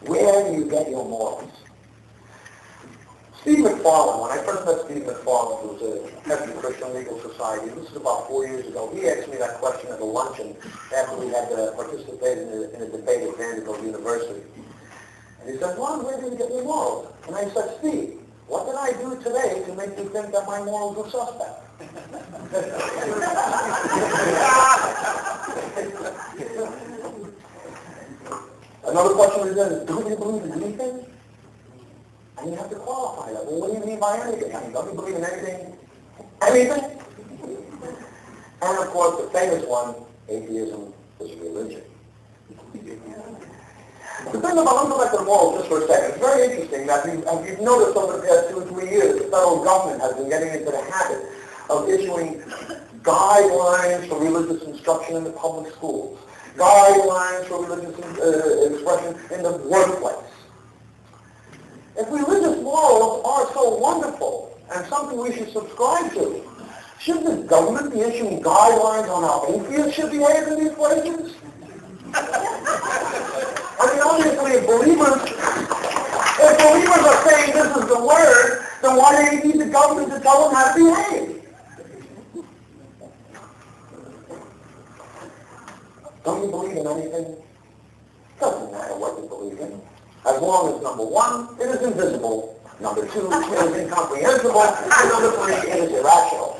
Where do you get your morals? Steve McFarland, when I first met Steve McFarland, who was a head of the Christian Legal Society, this is about 4 years ago, he asked me that question at a luncheon after we had participated in a debate at Vanderbilt University. And he said, Ron, where do you get your morals? And I said, Steve, what did I do today to make you think that my morals were suspect? Another question is then, do you believe in anything? And you have to qualify that. Well, what do you mean by anything? I mean, don't you believe in anything? Anything? And of course, the famous one, atheism is a religion. The thing about intellectual morals, just for a second, it's very interesting that you've noticed over the past 2 or 3 years, the federal government has been getting into the habit of issuing guidelines for religious instruction in the public schools, guidelines for religious expression in the workplace. If religious morals are so wonderful and something we should subscribe to, shouldn't the government be issuing guidelines on how atheists should behave in these places? I mean, obviously, if believers are saying this is the word, then why do they need the government to tell them how to behave? Don't you believe in anything? Doesn't matter what you believe in. As long as, number one, it is invisible, number two, it is incomprehensible, and number three, it is irrational.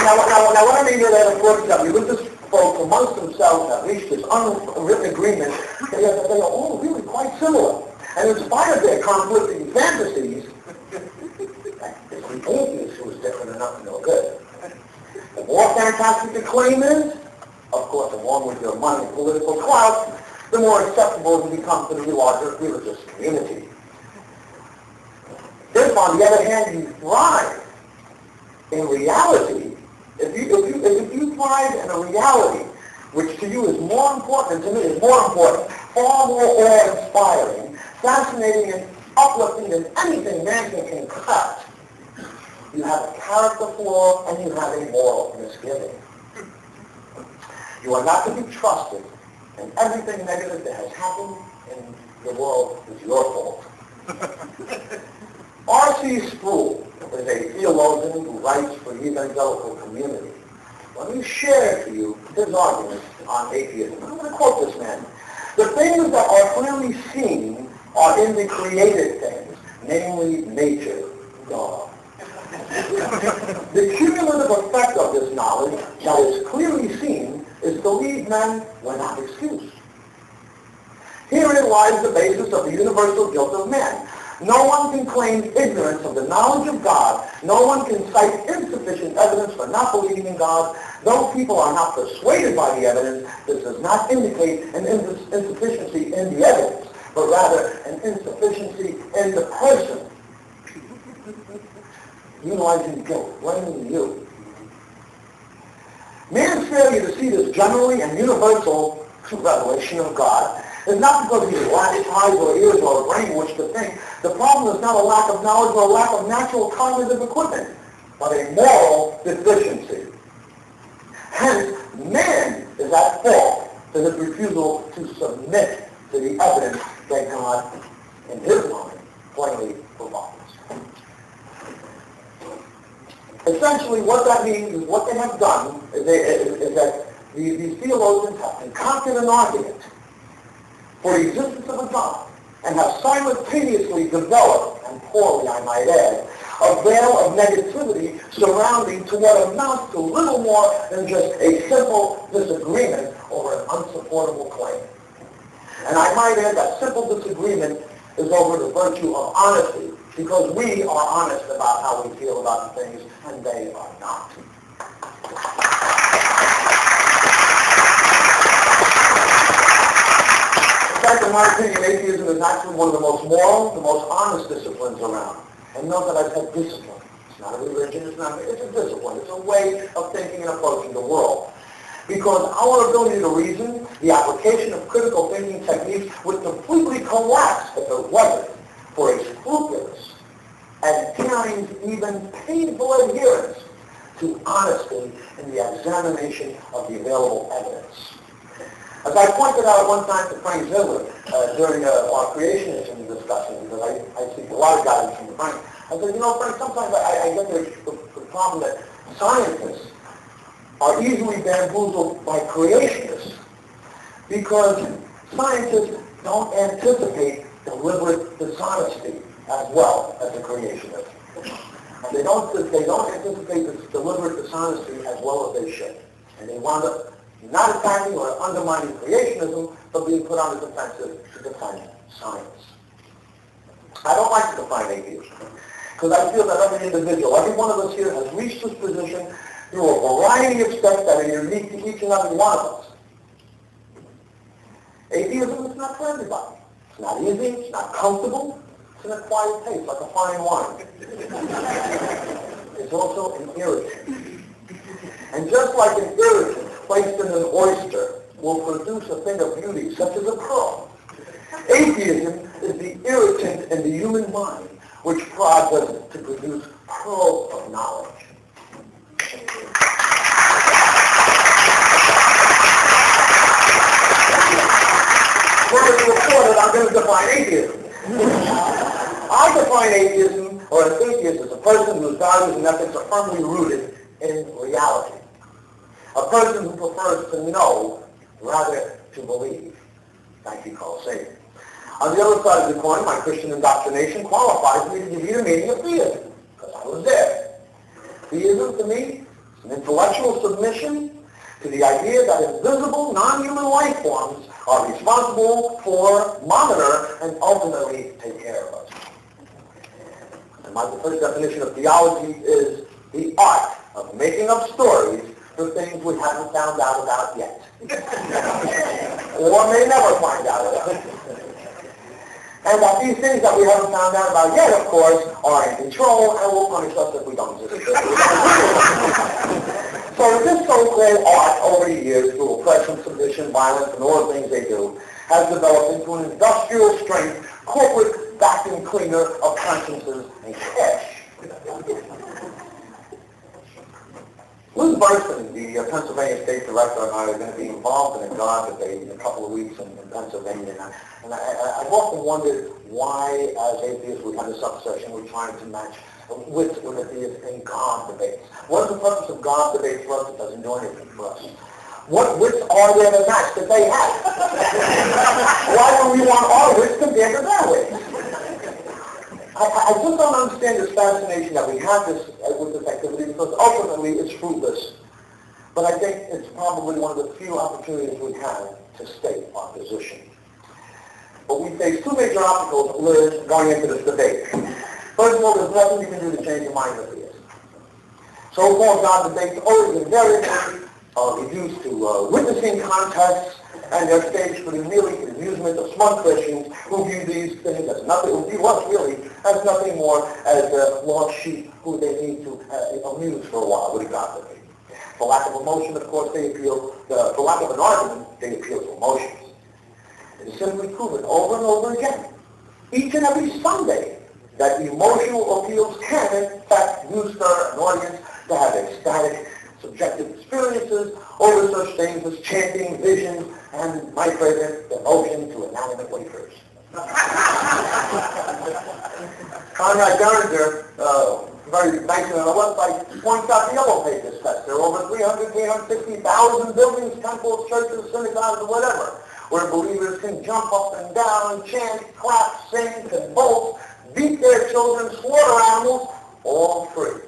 Now, what I mean by that, of course, is that religious folks amongst themselves have reached this unwritten agreement. They are all really quite similar. And in spite of their conflicting fantasies, it's the atheist who is different enough to know good. The more fantastic the claim is, of course, along with your money and political clout, the more acceptable it becomes to the larger religious community. If, on the other hand, you thrive in reality, if you thrive in a reality which to you is more important, and to me is more important, far more awe-inspiring, fascinating, and uplifting than anything man can concoct, you have a character flaw and you have a moral misgiving. You are not to be trusted, and everything negative that has happened in the world is your fault. R.C. Sproul is a theologian who writes for the evangelical community. Let me share to you his arguments on atheism. I'm going to quote this man. The things that are clearly seen are in the created things, namely nature, God. The cumulative effect of this knowledge that is clearly seen is to leave men without excuse. Herein lies the basis of the universal guilt of man. No one can claim ignorance of the knowledge of God. No one can cite insufficient evidence for not believing in God. Though people are not persuaded by the evidence, this does not indicate an insufficiency in the evidence, but rather an insufficiency in the person. Utilizing guilt, blaming you. Man's failure to see this generally and universal revelation of God is not because he lacks eyes or ears or a brain which to think. The problem is not a lack of knowledge or a lack of natural cognitive equipment, but a moral deficiency. Hence, man is at fault for his refusal to submit to the evidence that God, in his mind, plainly provides. Essentially, what that means is what they have done is that these theologians have concocted an argument for the existence of a God and have simultaneously developed, and poorly I might add, a veil of negativity surrounding to what amounts to little more than just a simple disagreement over an unsupportable claim. And I might add that simple disagreement is over the virtue of honesty, because we are honest about how we feel about the things, and they are not. In fact, in my opinion, atheism is actually one of the most moral, the most honest disciplines around. And note that I said discipline. It's not a religion, it's a discipline. It's a way of thinking and approaching the world. Because our ability to reason, the application of critical thinking techniques would completely collapse if it wasn't for a scrupulous and at times even painful adherence to honesty in the examination of the available evidence. As I pointed out one time to Frank Ziller during our creationism discussion, because I seek a lot of guidance from Frank, I said, Frank, sometimes I get the problem that scientists are easily bamboozled by creationists because scientists don't anticipate deliberate dishonesty as well as the creationists. And they don't anticipate this deliberate dishonesty as well as they should. And they wind up not attacking or undermining creationism, but being put on the defensive to defend science. I don't like to define atheism, because I feel that every individual, every one of us here has reached this position through a variety of steps that are unique to each and every one of us. Atheism is not for everybody. It's not easy, it's not comfortable, it's an acquired taste, like a fine wine. It's also an irritant. And just like an irritant placed in an oyster will produce a thing of beauty, such as a pearl, atheism is the irritant in the human mind which prods us to produce pearls of knowledge. Whereas reported, I'm going to define atheism. I define atheism, or an atheist, as a person whose values and ethics are firmly rooted in reality. A person who prefers to know rather to believe. Thank you, Carl Sagan. On the other side of the coin, my Christian indoctrination qualifies me to give you the meaning of theism, because I was there. Theism, to me, is an intellectual submission to the idea that invisible, non-human life forms are responsible for, monitor, and ultimately take care of us. And my first definition of theology is the art of making up stories for things we haven't found out about yet. Or may never find out about. And that these things that we haven't found out about yet, of course, are in control and will punish us if we don't do it. So this so-called art over the years, through oppression, submission, violence, and all the things they do, has developed into an industrial strength, corporate vacuum cleaner of consciences and cash. Liz Burson, the Pennsylvania State Director, and I are going to be involved in a God debate in a couple of weeks in Pennsylvania. And I've often wondered why, as atheists, we have this obsession with trying to match wits with atheists in God debates. What is the purpose of God debates for us? It doesn't do anything for us. What wits are there to match that they have? Why do we want our wits compared to their wits? I just don't understand this fascination that we have with this activity, because ultimately it's fruitless. But I think it's probably one of the few opportunities we have to state our position. But we face two major obstacles, Liz, going into this debate. First of all, there's nothing you can do to change your mind of theists. So-called God debates always invariably reduced to witnessing contests, and they're staged for the merely amusement of smug Christians who view these things as nothing, who view us really as nothing more as lost sheep who they need to amuse for a while with a God debate. For lack of emotion, of course, they appeal, for lack of an argument, they appeal to emotions. It is simply proven over and over again, each and every Sunday, that emotional appeals can, in fact, stir an audience to have ecstatic, subjective experiences over such things as chanting, visions, and, my favorite, devotion to inanimate wafers. Conrad Geringer, very nicely on the website, points out the Yellow Pages test. There are over 360,000 buildings, temples, churches, synagogues, or whatever, where believers can jump up and down, chant, clap, sing, convulse, beat their children, slaughter animals, all free.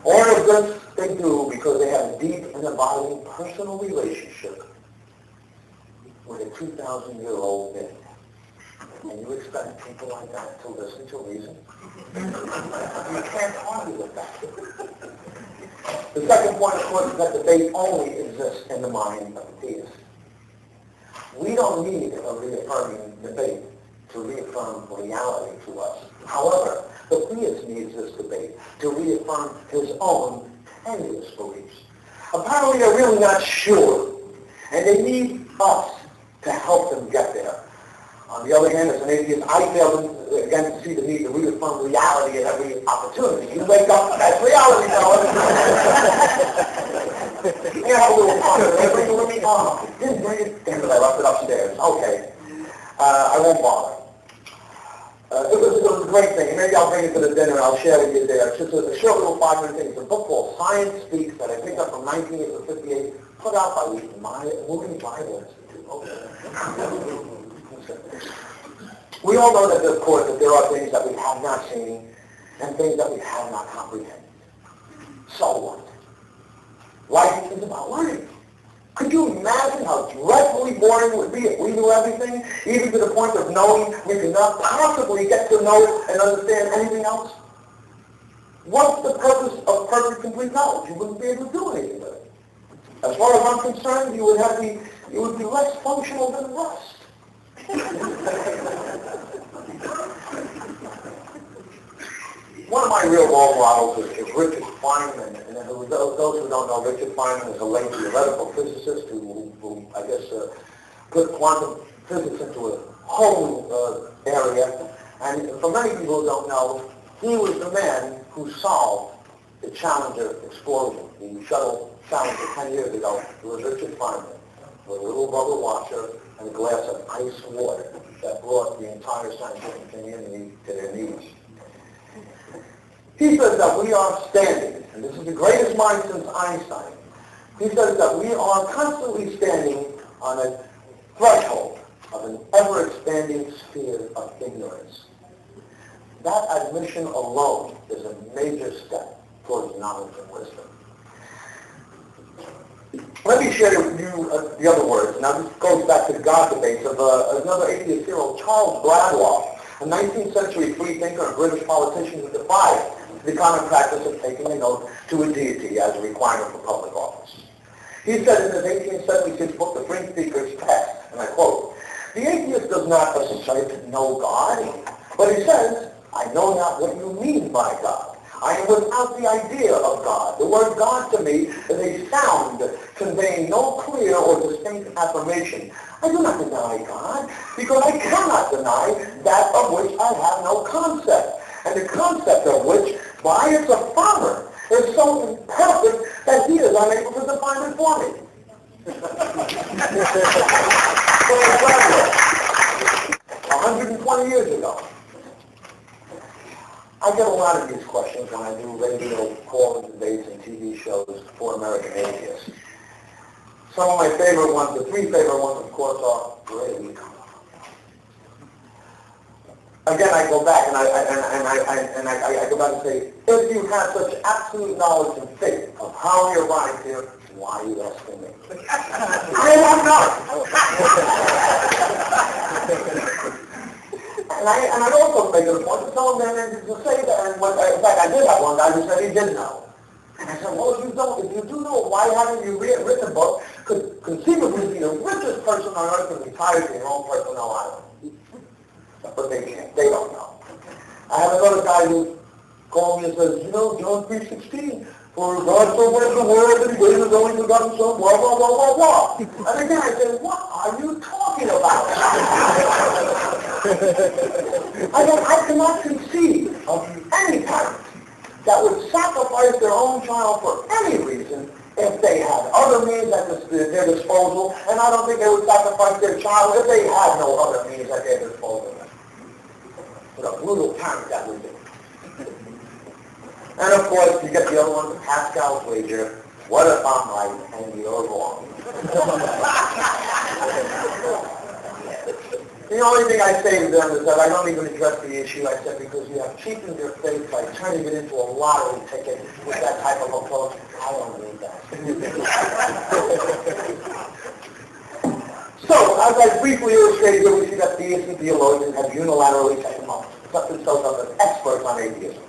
All of this they do because they have a deep and abiding personal relationship with a 2,000-year-old myth. And you expect people like that to listen to reason? You can't argue with that. The second point, of course, is that debate only exists in the mind of the theist. We don't need a reaffirming debate to reaffirm reality to us. However, the theist needs this debate to reaffirm his own tenuous beliefs. Apparently they're really not sure, and they need us to help them get there. On the other hand, as an atheist, I fail again to see the need to reaffirm reality at every opportunity. You wake up, that's reality, fellas. You have a little fun. They bring it with me. Oh, didn't bring it. Damn it, I left it upstairs. Okay. I won't bother. It was a great thing. Maybe I'll bring it to the dinner and I'll share with you there. It's just a short little 5-minute thing. It's a book called Science Speaks that I picked up from 1958, put out by the Moving Bible Institute. We all know that, of course, that there are things that we have not seen and things that we have not comprehended. So what? Life is about learning. Could you imagine how dreadfully boring it would be if we knew everything, even to the point of knowing we could not possibly get to know and understand anything else? What's the purpose of perfect, complete knowledge? You wouldn't be able to do anything with it. As far as I'm concerned, you would be less functional than rust. One of my real role models is Richard Feynman, and those who don't know, Richard Feynman is a late theoretical physicist who I guess, put quantum physics into a whole area. And for many people who don't know, he was the man who solved the Challenger explosion, the shuttle Challenger 10 years ago. It was Richard Feynman, with a little rubber washer and a glass of ice water that brought the entire scientific community to their knees. He says that we are standing, and this is the greatest mind since Einstein, he says that we are constantly standing on a threshold of an ever-expanding sphere of ignorance. That admission alone is a major step towards knowledge and wisdom. Let me share with you the other words. Now this goes back to the God debates of another atheist hero, Charles Bradlaugh, a 19th century freethinker and British politician who defied the common practice of taking an oath to a deity as a requirement for public office. He said in his 1876 book, The Free Speaker's Test, and I quote, "The atheist does not assert to know God, but he says, I know not what you mean by God. I am without the idea of God. The word God to me is a sound conveying no clear or distinct affirmation. I do not deny God, because I cannot deny that of which I have no concept, and the concept of which, by its affirmer, is so imperfect that he is unable to define it for me." 120 years ago. I get a lot of these questions when I do radio calls, debates, and TV shows for American Atheists. Some of my favorite ones, the three favorite ones, of course, are great. Again, I go back and I go back and say, if you have such absolute knowledge and faith of how you arrived here, why are you asking me? I don't know. And I also make it a point to tell them to say that, and in fact I did have one guy who said he didn't know. And I said, well, if you do know, why haven't you written a book? Could conceivably be the richest person on earth and retired to your own personal island. But they can't. They don't know. I have another guy who called me and says, you know, John 3:16, for God so loved the world that he gave his only begotten son, blah, blah, blah, blah, blah. And again I said, what are you talking about? I cannot conceive of any parent that would sacrifice their own child for any reason if they had other means at their disposal, and I don't think they would sacrifice their child if they had no other means at their disposal. What a brutal parent that would be. And of course, you get the other one, Pascal's wager. What if I'm right and you're wrong? The only thing I say to them is that I don't even address the issue. I said, because you have cheapened your faith by turning it into a lottery ticket with that type of approach. I don't need that. So, as I briefly illustrated here, we see that theists and theologians have unilaterally set themselves up as experts on atheism.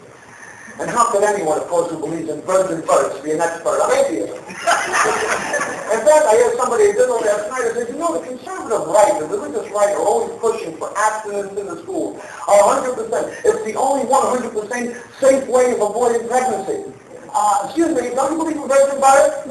And how could anyone, of course, who believes in virgin births be an expert on atheism? In fact, I heard somebody at dinner last night who said, you know, the conservative right, the religious right are always pushing for abstinence in the schools. 100%. It's the only 100% safe way of avoiding pregnancy. Excuse me, don't you believe in virgin birth?